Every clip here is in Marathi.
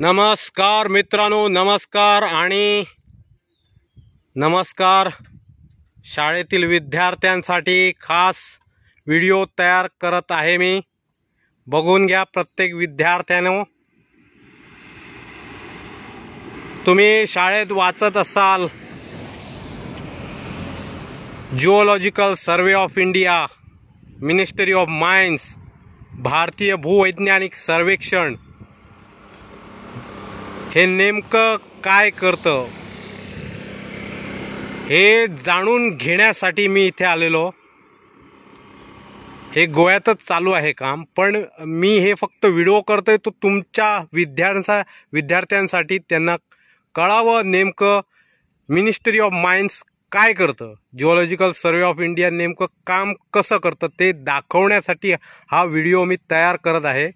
नमस्कार मित्रांनो, नमस्कार आणि नमस्कार. शाळेतील विद्यार्थ्यांसाठी खास व्हिडिओ तयार करत आहे मी. बघून घ्या प्रत्येक विद्यार्थ्यानो. तुम्ही शाळेत वाचत असाल geological survey of India, ministry of mines, भारतीय भूवैज्ञानिक सर्वेक्षण हे नेमकं काय करतं हे जाणून घेण्यासाठी मी इथे आलेलो. हे गोव्यातच चालू आहे काम, पण मी हे फक्त व्हिडिओ करतोय तो तुमच्या विद्यार्थ्यांसाठी, त्यांना कळावं नेमकं मिनिस्ट्री ऑफ माइन्स काय करतं, जिओलॉजिकल सर्वे ऑफ इंडिया नेमकं काम कसं करतं ते दाखवण्यासाठी हा व्हिडिओ मी तयार करत आहे.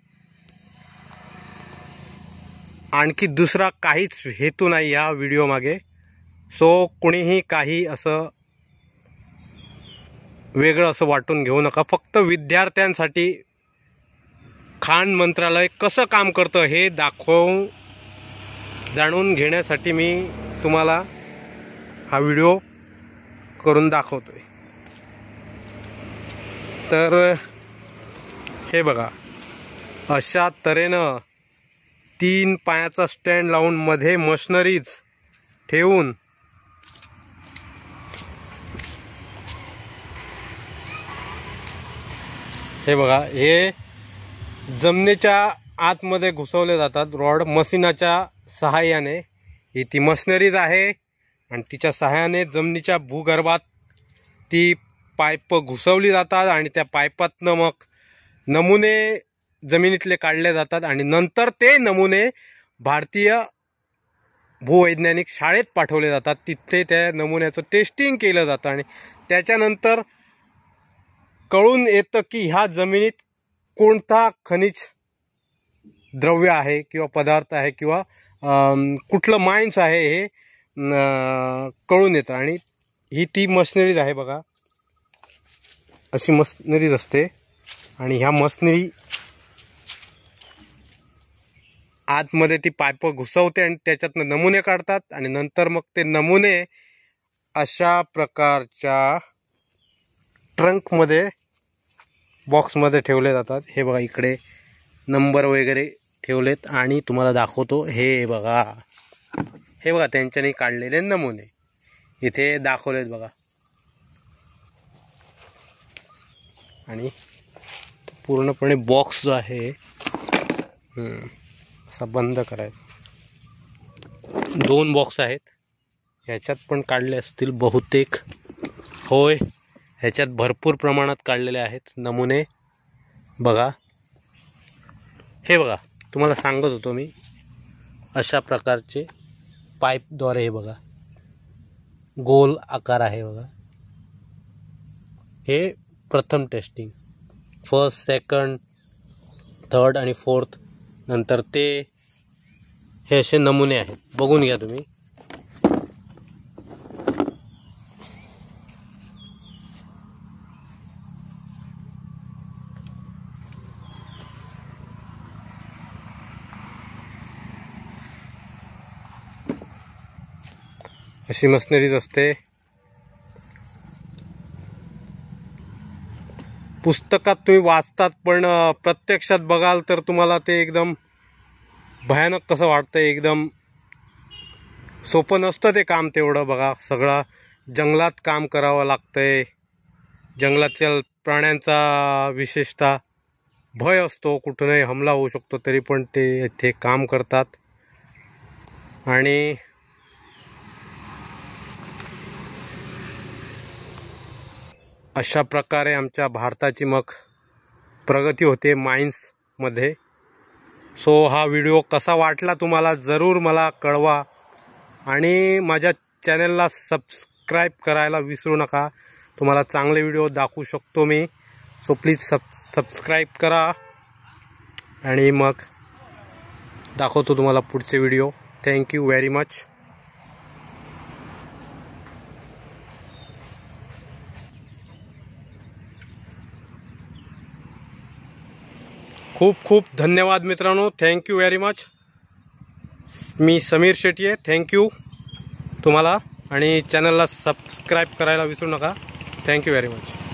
आणखी दुसरा काहीच हेतू नाही या व्हिडिओ मागे. सो कोणीही काही असं वेगळं असं वाटून घेऊ नका. फक्त विद्यार्थ्यांसाठी खाण मंत्रालय कसं काम करतं हे जाणून घेण्यासाठी मी तुम्हाला हा व्हिडिओ करून दाखवतोय. तर हे बघा, अशा तऱ्हेनं 3 पायाचा स्टँड लावून मध्ये मशिनरीज ठेवून हे बघा, हे जमिनीच्या आतमध्ये घुसवले जातात रॉड मशीनाच्या सहाय्याने. ही ती मशिनरीज आहे आणि तिच्या सहाय्याने जमिनीच्या भूगर्भात ती पाईप घुसवली जातात आणि त्या पाईपातनं मग नमुने जमिनीतले काढले जातात आणि नंतर ते नमुने भारतीय भूवैज्ञानिक शाळेत पाठवले जातात. तिथे त्या नमुन्याचं टेस्टिंग केलं जातं आणि त्याच्यानंतर कळून येतं की ह्या जमिनीत कोणता खनिज द्रव्य आहे किंवा पदार्थ आहे किंवा कुठलं माइन्स आहे हे कळून येतं. आणि ही ती मशिनरीज आहे बघा, अशी मशिनरीज असते आणि ह्या मशिनरी आतमध्ये ती पाईप घुसवते आणि त्याच्यातनं नमुने काढतात आणि नंतर मग ते नमुने अशा प्रकारच्या ट्रंकमध्ये बॉक्समध्ये ठेवले जातात. हे बघा, इकडे नंबर वगैरे ठेवलेत आणि तुम्हाला दाखवतो. हे बघा त्यांच्यानी काढलेले नमुने इथे दाखवलेत बघा. आणि पूर्णपणे बॉक्स जो आहे असा बंद करायचा. 2 बॉक्स आहेत, ह्याच्यात पण काढले असतील बहुतेक. होय, ह्याच्यात भरपूर प्रमाणात काढलेले आहेत नमुने. बघा, हे बघा, तुम्हाला सांगत होतो मी, अशा प्रकारचे पाईपद्वारे हे बघा गोल आकार आहे बघा. हे प्रथम टेस्टिंग, फर्स्ट, सेकंड, थर्ड आणि फोर्थ. नंतर ते हे असे नमुने आहेत, बघून घ्या तुम्ही. अशी मशिनरीज असते. पुस्तकात तुम्ही वाचतात, पण प्रत्यक्षात बघाल तर तुम्हाला ते एकदम भयानक कसं वाटतं. एकदम सोपं नसतं ते काम तेवढं. बघा, सगळं जंगलात काम करावं लागतंय. जंगलातील प्राण्यांचा विशेषतः भय असतो, कुठूनही हमला होऊ शकतो, तरी पण ते इथे काम करतात. आणि अशा प्रकारे आमच्या भारताची मग प्रगती होते माइन्समध्ये. सो हा व्हिडिओ कसा वाटला तुम्हाला जरूर मला कळवा आणि माझ्या चॅनलला सबस्क्राईब करायला विसरू नका. तुम्हाला चांगले व्हिडिओ दाखवू शकतो मी. सो प्लीज सबस्क्राईब करा आणि मग दाखवतो तुम्हाला पुढचे व्हिडिओ. Thank you very much. खूप खूप धन्यवाद मित्रांनो. Thank you very much. मी समीर शेट्टी आहे. थँक्यू तुम्हाला, आणि चॅनलला सबस्क्राईब करायला विसरू नका. Thank you very much.